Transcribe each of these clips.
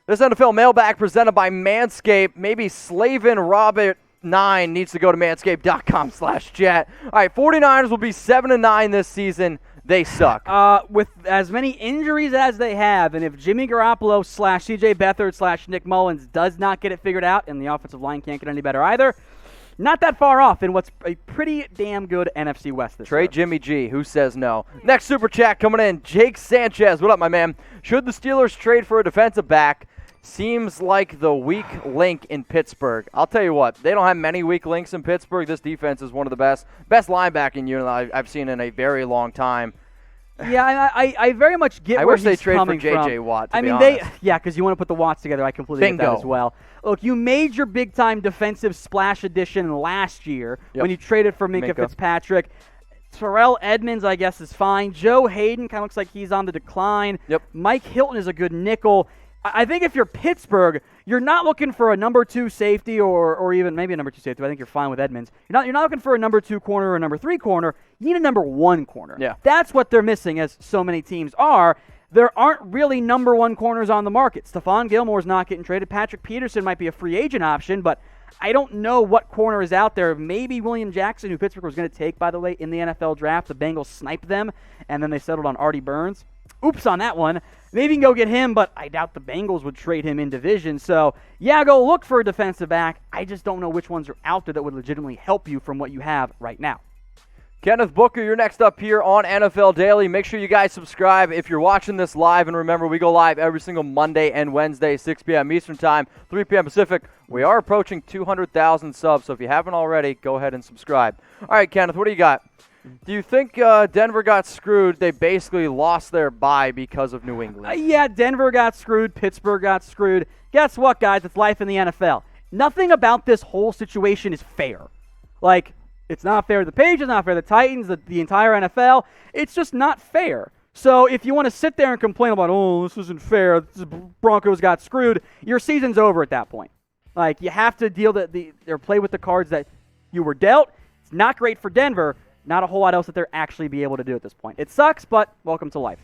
This NFL mailbag presented by Manscaped. Maybe Slavin Robert 9 needs to go to manscaped.com/chat. All right, 49ers will be 7-9 this season. They suck. With as many injuries as they have, and if Jimmy Garoppolo / CJ Beathard / Nick Mullins does not get it figured out, and the offensive line can't get any better either, not that far off in what's a pretty damn good NFC West this year. Trade Jimmy G. Who says no? Next super chat coming in. Jake Sanchez. What up, my man? Should the Steelers trade for a defensive back? Seems like the weak link in Pittsburgh. I'll tell you what, they don't have many weak links in Pittsburgh. This defense is one of the best linebacking unit I've seen in a very long time. Yeah, I very much get where he's coming from. I wish they trade for J.J. Watt, to be honest. Because you want to put the Watts together. I completely get that as well. Look, you made your big-time defensive splash addition last year when you traded for Minkah Fitzpatrick. Terrell Edmonds, I guess, is fine. Joe Hayden kind of looks like he's on the decline. Mike Hilton is a good nickel. I think if you're Pittsburgh, you're not looking for a number 2 safety or even maybe a number 2 safety. I think you're fine with Edmonds. You're not looking for a number 2 corner or a number 3 corner. You need a number 1 corner. Yeah. That's what they're missing, as so many teams are. There aren't really number 1 corners on the market. Stephon Gilmore's not getting traded. Patrick Peterson might be a free agent option, but I don't know what corner is out there. Maybe William Jackson, who Pittsburgh was going to take, by the way, in the NFL draft. The Bengals sniped them, and then they settled on Artie Burns. Oops on that one. Maybe you can go get him, but I doubt the Bengals would trade him in division. So, yeah, go look for a defensive back. I just don't know which ones are out there that would legitimately help you from what you have right now. Kenneth Booker, you're next up here on NFL Daily. Make sure you guys subscribe if you're watching this live. And remember, we go live every single Monday and Wednesday, 6 p.m. Eastern Time, 3 p.m. Pacific. We are approaching 200,000 subs, so if you haven't already, go ahead and subscribe. All right, Kenneth, what do you got? Do you think Denver got screwed? They basically lost their bye because of New England. Yeah, Denver got screwed. Pittsburgh got screwed. Guess what, guys? It's life in the NFL. Nothing about this whole situation is fair. Like, it's not fair to the Patriots, not fair to the Titans, the entire NFL. It's just not fair. So if you want to sit there and complain about, oh, this isn't fair, the Broncos got screwed, your season's over at that point. Like, you have to deal or play with the cards that you were dealt. It's not great for Denver. Not a whole lot else that they're actually be able to do at this point. It sucks, but welcome to life.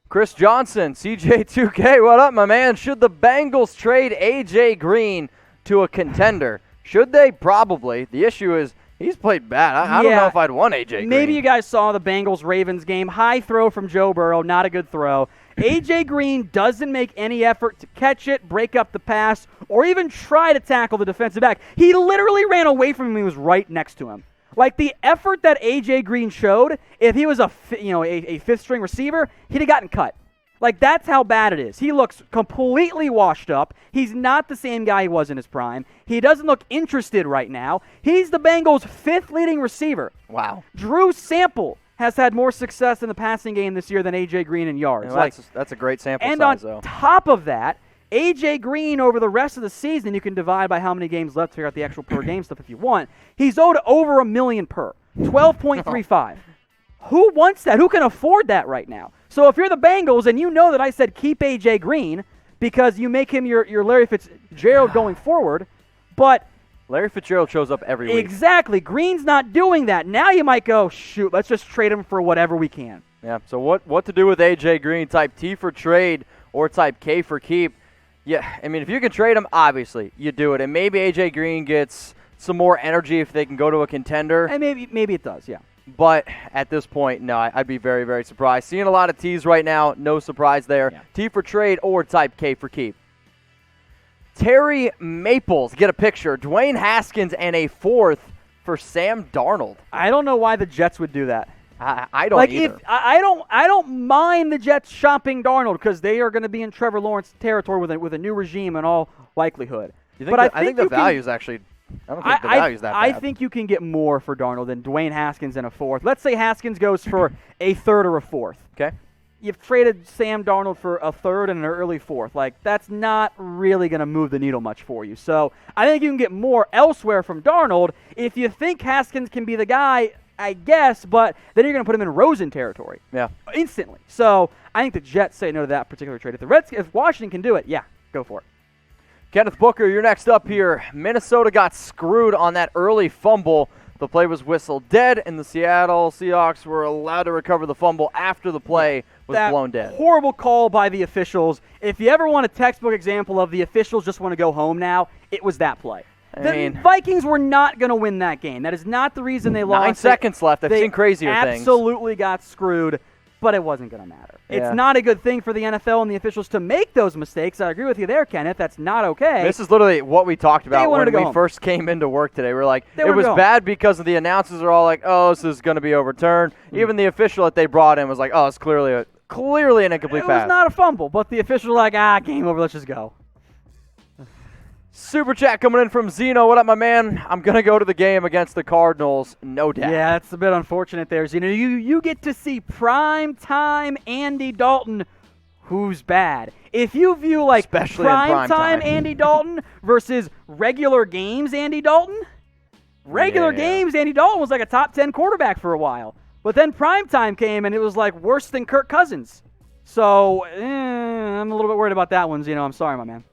Chris Johnson, CJ2K, what up, my man? Should the Bengals trade A.J. Green to a contender? Should they? Probably. The issue is he's played bad. I don't know if I'd want A.J. Green. Maybe you guys saw the Bengals-Ravens game. High throw from Joe Burrow, not a good throw. A.J. Green doesn't make any effort to catch it, break up the pass, or even try to tackle the defensive back. He literally ran away from him. He was right next to him. Like, the effort that A.J. Green showed, if he was a fifth-string receiver, he'd have gotten cut. Like, that's how bad it is. He looks completely washed up. He's not the same guy he was in his prime. He doesn't look interested right now. He's the Bengals' 5th leading receiver. Wow. Drew Sample has had more success in the passing game this year than A.J. Green in yards. That's a great sample size, though. And on top of that, A.J. Green, over the rest of the season, you can divide by how many games left to figure out the actual per game stuff if you want. He's owed over $1 million per, 12.35. Who wants that? Who can afford that right now? So if you're the Bengals and you know that I said keep A.J. Green because you make him your Larry Fitzgerald going forward, but Larry Fitzgerald shows up every week. Exactly. Green's not doing that. Now you might go, shoot, let's just trade him for whatever we can. Yeah, so what to do with A.J. Green, type T for trade or type K for keep? Yeah, I mean, if you can trade him, obviously, you do it. And maybe A.J. Green gets some more energy if they can go to a contender. And maybe it does, yeah. But at this point, no, I'd be very, very surprised. Seeing a lot of T's right now, no surprise there. Yeah. T for trade or type K for keep. Terry Maples, get a picture. Dwayne Haskins and a 4th for Sam Darnold. I don't know why the Jets would do that. I don't either. I don't mind the Jets shopping Darnold because they are going to be in Trevor Lawrence territory with a new regime in all likelihood. I think the value is actually. I don't think the value is that bad. I think you can get more for Darnold than Dwayne Haskins and a 4th. Let's say Haskins goes for a 3rd or a 4th. Okay. You've traded Sam Darnold for a 3rd and an early 4th. Like, that's not really going to move the needle much for you. So I think you can get more elsewhere from Darnold. If you think Haskins can be the guy, I guess, but then you're going to put him in Rosen territory. Yeah. Instantly. So I think the Jets say no to that particular trade. If Washington can do it, yeah, go for it. Kenneth Booker, you're next up here. Minnesota got screwed on that early fumble. The play was whistled dead, and the Seattle Seahawks were allowed to recover the fumble after the play was blown dead. Horrible call by the officials. If you ever want a textbook example of the officials just want to go home now, it was that play. The Vikings were not going to win that game. That is not the reason they lost. 9 seconds left. I've seen crazier things. Absolutely got screwed, but it wasn't going to matter. Yeah. It's not a good thing for the NFL and the officials to make those mistakes. I agree with you there, Kenneth. That's not okay. This is literally what we talked about when we first came into work today. We're like, it was bad because the announcers are all like, oh, this is going to be overturned. Even the official that they brought in was like, oh, it's clearly an incomplete pass. It was not a fumble, but the officials were like, game over, let's just go. Super chat coming in from Zeno. What up, my man? I'm going to go to the game against the Cardinals. No doubt. Yeah, it's a bit unfortunate there, Zeno. You get to see prime time Andy Dalton, who's bad. If you view like prime time Andy Dalton versus regular games Andy Dalton, games Andy Dalton was like a top 10 quarterback for a while. But then prime time came and it was like worse than Kirk Cousins. So I'm a little bit worried about that one, Zeno. I'm sorry, my man.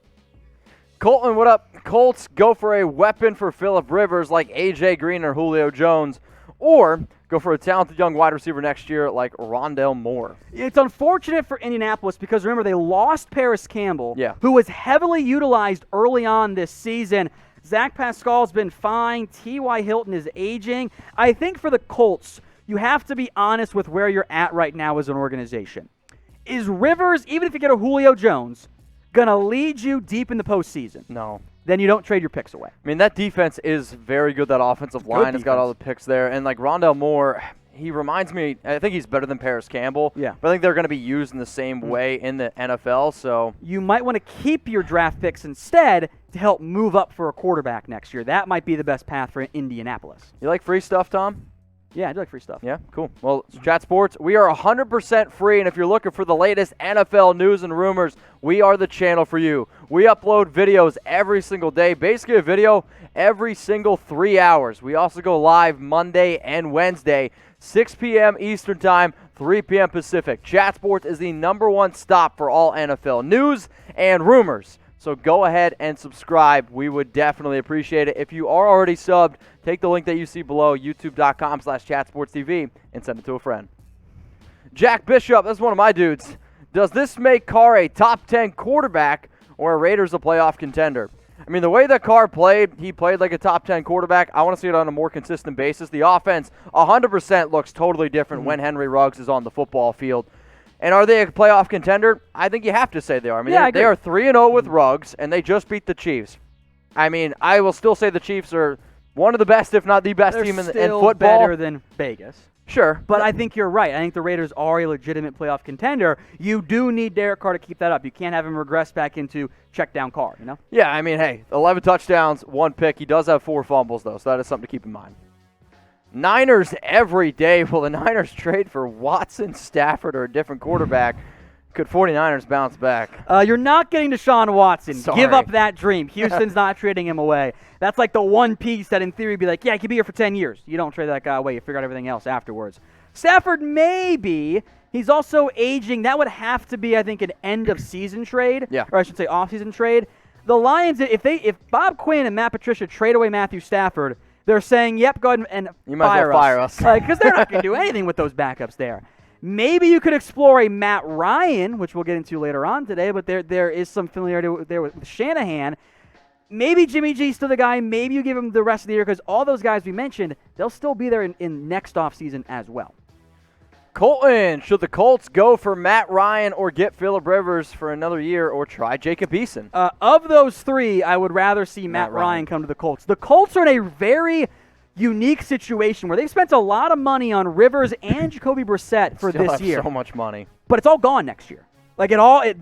Colton, what up? Colts go for a weapon for Phillip Rivers like A.J. Green or Julio Jones, or go for a talented young wide receiver next year like Rondale Moore. It's unfortunate for Indianapolis because, remember, they lost Paris Campbell, who was heavily utilized early on this season. Zach Pascal's been fine. T.Y. Hilton is aging. I think for the Colts, you have to be honest with where you're at right now as an organization. Is Rivers, even if you get a Julio Jones, going to lead you deep in the postseason? No. Then you don't trade your picks away. I mean, that defense is very good. That offensive line has got all the picks there. And, like, Rondale Moore, he reminds me, I think he's better than Paris Campbell. Yeah. But I think they're going to be used in the same way in the NFL. So you might want to keep your draft picks instead to help move up for a quarterback next year. That might be the best path for Indianapolis. You like free stuff, Tom? Yeah, I do like free stuff. Yeah, cool. Well, Chat Sports, we are 100% free, and if you're looking for the latest NFL news and rumors, we are the channel for you. We upload videos every single day, basically a video every single 3 hours. We also go live Monday and Wednesday, 6 p.m. Eastern Time, 3 p.m. Pacific. Chat Sports is the #1 stop for all NFL news and rumors. So go ahead and subscribe. We would definitely appreciate it. If you are already subbed, take the link that you see below, youtube.com/chatsportstv, and send it to a friend. Jack Bishop, that's one of my dudes. Does this make Carr a top 10 quarterback or are Raiders a playoff contender? I mean, the way that Carr played, he played like a top 10 quarterback. I want to see it on a more consistent basis. The offense 100% looks totally different when Henry Ruggs is on the football field. And are they a playoff contender? I think you have to say they are. I mean, they are 3-0 with Ruggs, and they just beat the Chiefs. I mean, I will still say the Chiefs are one of the best, if not the best team in football. They're better than Vegas. Sure. But I think you're right. I think the Raiders are a legitimate playoff contender. You do need Derek Carr to keep that up. You can't have him regress back into check-down Carr, you know? Yeah, I mean, hey, 11 touchdowns, 1 pick. He does have 4 fumbles, though, so that is something to keep in mind. Niners every day. Will the Niners trade for Watson, Stafford, or a different quarterback? Could 49ers bounce back? You're not getting Deshaun Watson. Sorry. Give up that dream. Houston's not trading him away. That's like the one piece that in theory would be like, yeah, he could be here for 10 years. You don't trade that guy away. You figure out everything else afterwards. Stafford, maybe. He's also aging. That would have to be, I think, an end-of-season trade. Yeah. Or I should say off-season trade. The Lions, if Bob Quinn and Matt Patricia trade away Matthew Stafford, they're saying, yep, go ahead and you might fire us. Because they're not going to do anything with those backups there. Maybe you could explore a Matt Ryan, which we'll get into later on today, but there is some familiarity there with Shanahan. Maybe Jimmy G's still the guy. Maybe you give him the rest of the year because all those guys we mentioned, they'll still be there in next offseason as well. Colton, should the Colts go for Matt Ryan or get Phillip Rivers for another year or try Jacob Eason? Of those three, I would rather see Matt Ryan come to the Colts. The Colts are in a very unique situation where they've spent a lot of money on Rivers and Jacoby Brissett for this year. So much money. But it's all gone next year. Like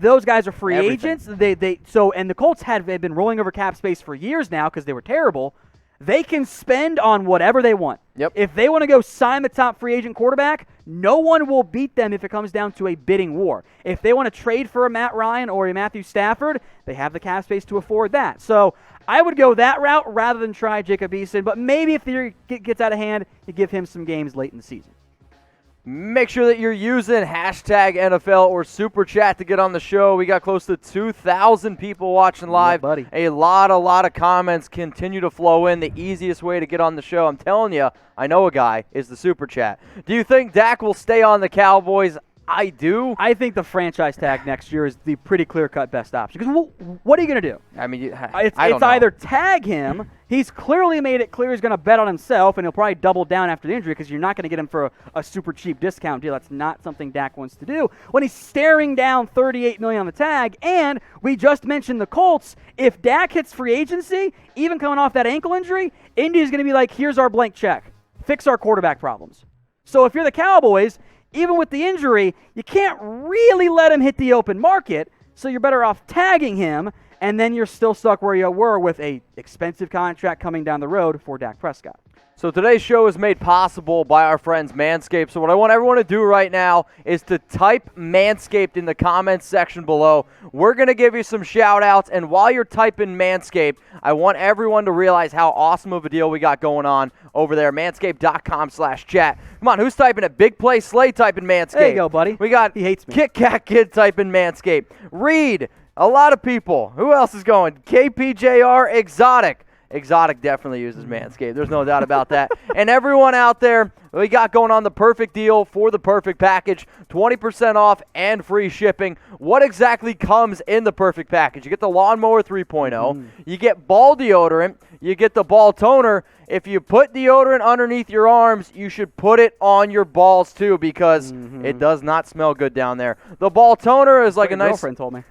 those guys are free agents. And the Colts have been rolling over cap space for years now because they were terrible. They can spend on whatever they want. Yep. If they want to go sign the top free agent quarterback, no one will beat them if it comes down to a bidding war. If they want to trade for a Matt Ryan or a Matthew Stafford, they have the cap space to afford that. So I would go that route rather than try Jacob Eason. But maybe if the year gets out of hand, you give him some games late in the season. Make sure that you're using hashtag NFL or Super Chat to get on the show. We got close to 2,000 people watching live. Yeah, buddy. A lot of comments continue to flow in. The easiest way to get on the show, I'm telling you, I know a guy, is the Super Chat. Do you think Dak will stay on the Cowboys? I do. I think the franchise tag next year is the pretty clear-cut best option. Because what are you going to do? I mean, It's I don't know. either tag him. He's clearly made it clear he's going to bet on himself, and he'll probably double down after the injury because you're not going to get him for a super cheap discount deal. That's not something Dak wants to do when he's staring down $38 million on the tag. And we just mentioned the Colts. If Dak hits free agency, even coming off that ankle injury, Indy's going to be like, here's our blank check. Fix our quarterback problems. So if you're the Cowboys, even with the injury, you can't really let him hit the open market, so you're better off tagging him, and then you're still stuck where you were with a expensive contract coming down the road for Dak Prescott. So today's show is made possible by our friends Manscaped. So what I want everyone to do right now is to type Manscaped in the comments section below. We're going to give you some shout-outs, and while you're typing Manscaped, I want everyone to realize how awesome of a deal we got going on over there, manscaped.com/chat. Come on, who's typing it? Big Play Slay typing Manscaped. There you go, buddy. We got He hates me. Kit Kat Kid typing Manscaped. Reed, a lot of people. Who else is going? KPJR Exotic. Exotic definitely uses Manscaped. There's no doubt about that. And everyone out there, we got going on the perfect deal for the perfect package, 20% off and free shipping. What exactly comes in the perfect package? You get the Lawnmower 3.0. You get ball deodorant. You get the ball toner. If you put deodorant underneath your arms, you should put it on your balls too because it does not smell good down there. The ball toner is like a nice... girlfriend told me.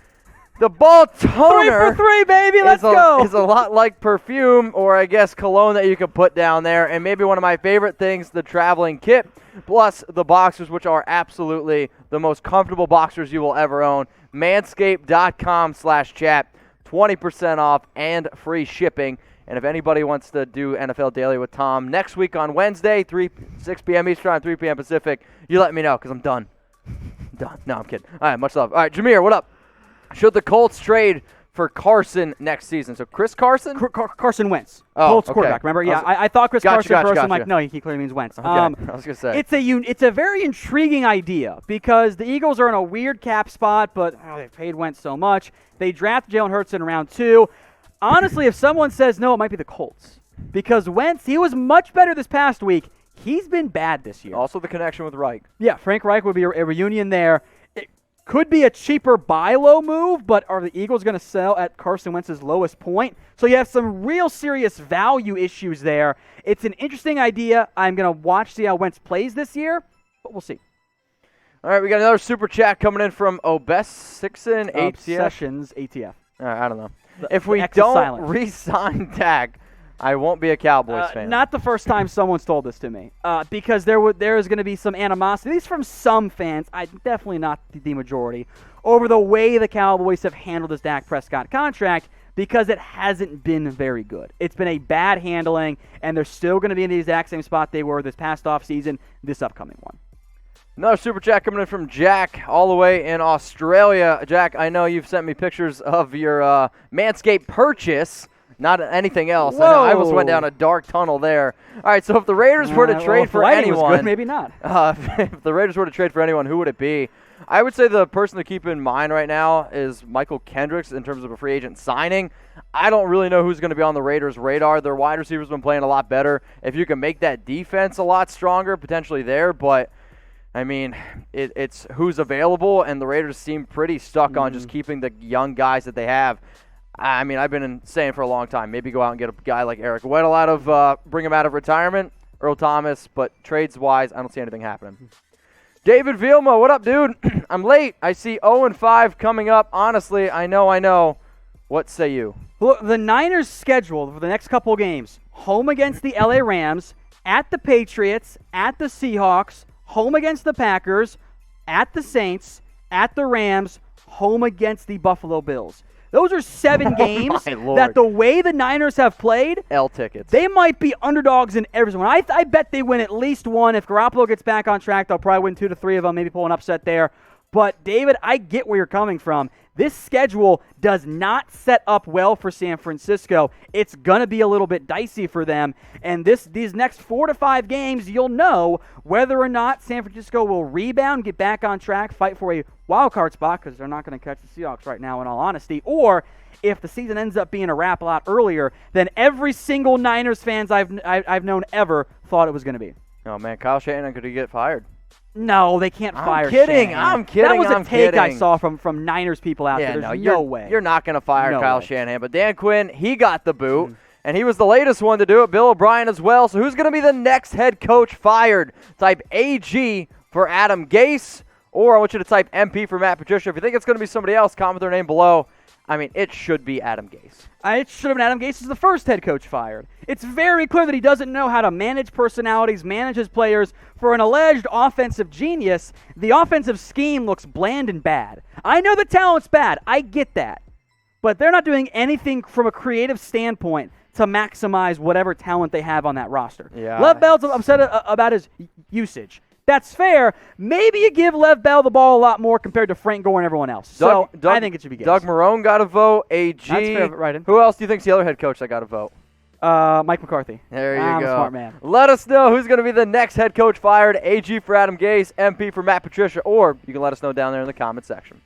The ball toner 3 for 3, baby. Let's go. Is a lot like perfume or I guess cologne that you can put down there. And maybe one of my favorite things, the traveling kit, plus the boxers, which are absolutely the most comfortable boxers you will ever own. Manscaped.com/chat, 20% off and free shipping. And if anybody wants to do NFL Daily with Tom next week on Wednesday, 6 p.m. Eastern, 3 p.m. Pacific, you let me know because I'm done. Done. No, I'm kidding. All right, much love. All right, Jameer, what up? Should the Colts trade for Carson next season? So Chris Carson? Carson Wentz. Oh, Colts okay. quarterback. Remember? Yeah, I thought Chris Carson first. Gotcha. I'm like, no, he clearly means Wentz. Okay. I was going to say. It's a very intriguing idea because the Eagles are in a weird cap spot, but they've paid Wentz so much. They draft Jalen Hurts in round 2. Honestly, if someone says no, it might be the Colts because Wentz, he was much better this past week. He's been bad this year. Also the connection with Reich. Yeah, Frank Reich would be a reunion there. Could be a cheaper buy low move, but are the Eagles going to sell at Carson Wentz's lowest point? So you have some real serious value issues there. It's an interesting idea. I'm going to watch, see how Wentz plays this year, but we'll see. All right, we got another super chat coming in from Obsession Obsessions ATF. All right, I don't know. If we X is don't silent. re-sign Dak, I won't be a Cowboys fan. Not the first time someone's told this to me, because there is going to be some animosity, at least from some fans, definitely not the majority, over the way the Cowboys have handled this Dak Prescott contract because it hasn't been very good. It's been a bad handling, and they're still going to be in the exact same spot they were this past offseason, this upcoming one. Another super chat coming in from Jack all the way in Australia. Jack, I know you've sent me pictures of your Manscaped purchase. Not anything else. I know I almost went down a dark tunnel there. All right, so if the Raiders were to trade for anyone, was good, maybe not. If the Raiders were to trade for anyone, who would it be? I would say the person to keep in mind right now is Michael Kendricks in terms of a free agent signing. I don't really know who's going to be on the Raiders' radar. Their wide receivers have been playing a lot better. If you can make that defense a lot stronger, potentially there. But, I mean, it's who's available, and the Raiders seem pretty stuck on just keeping the young guys that they have. I mean, I've been saying for a long time, maybe go out and get a guy like Eric Weddle bring him out of retirement, Earl Thomas, but trades-wise, I don't see anything happening. David Vilma, what up, dude? I'm late. I see 0-5 coming up. Honestly, I know. What say you? Look, the Niners' schedule for the next couple of games, home against the LA Rams, at the Patriots, at the Seahawks, home against the Packers, at the Saints, at the Rams, home against the Buffalo Bills. Those are 7 games that the way the Niners have played, L tickets. They might be underdogs in every one. I bet they win at least one. If Garoppolo gets back on track, they'll probably win 2 to 3 of them, maybe pull an upset there. But, David, I get where you're coming from. This schedule does not set up well for San Francisco. It's going to be a little bit dicey for them. And these next 4 to 5 games, you'll know whether or not San Francisco will rebound, get back on track, fight for a wild card spot, because they're not going to catch the Seahawks right now, in all honesty, or if the season ends up being a wrap a lot earlier than every single Niners fans I've known ever thought it was going to be. Oh, man, Kyle Shanahan could get fired. No, they can't fire I'm kidding. Shanahan. I'm kidding. That was a I'm take I kidding. saw from Niners people out there. There's no way. You're not going to fire No Kyle way. Shanahan. But Dan Quinn, he got the boot, and he was the latest one to do it. Bill O'Brien as well. So who's going to be the next head coach fired? Type AG for Adam Gase, or I want you to type MP for Matt Patricia. If you think it's going to be somebody else, comment their name below. I mean, it should be Adam Gase. It should have been Adam Gase as the first head coach fired. It's very clear that he doesn't know how to manage personalities, manage his players. For an alleged offensive genius, the offensive scheme looks bland and bad. I know the talent's bad. I get that. But they're not doing anything from a creative standpoint to maximize whatever talent they have on that roster. Yeah. Lev Bell's upset about his usage. That's fair. Maybe you give Lev Bell the ball a lot more compared to Frank Gore and everyone else. I think it should be Gase. Doug Marrone got a vote. AG. That's fair, right. Who else do you think's the other head coach that got a vote? Mike McCarthy. There you I'm go. a smart man. Let us know who's going to be the next head coach fired. AG for Adam Gase, MP for Matt Patricia, or you can let us know down there in the comment section.